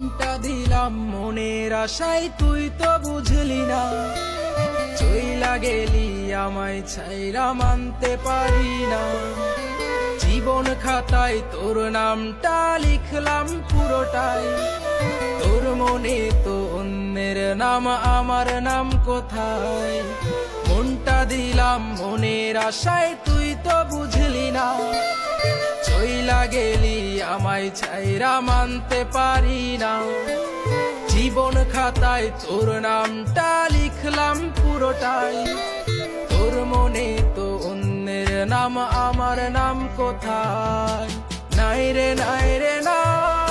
মনটা দিলাম মনের আশায়, তুই তো বুঝলি না। চইলা গেলি আমায় ছাইরা মানতে পারি না। জীবন খাতায় তোর নামটা লিখলাম পুরোটাই, তোর মনে তো অন্যের নাম, আমার নাম কোথায়? মনটা দিলাম মনের আশায়, তুই তো বুঝলি না। চইলা গেলি আমায় ছাইরা মানতে পারি না। জীবন খাতায় তোর নামটা লিখলাম পুরোটাই, তোর মনে তো অন্যের নাম, আমার নাম কোথায়? নাই রে নাই রে নাই।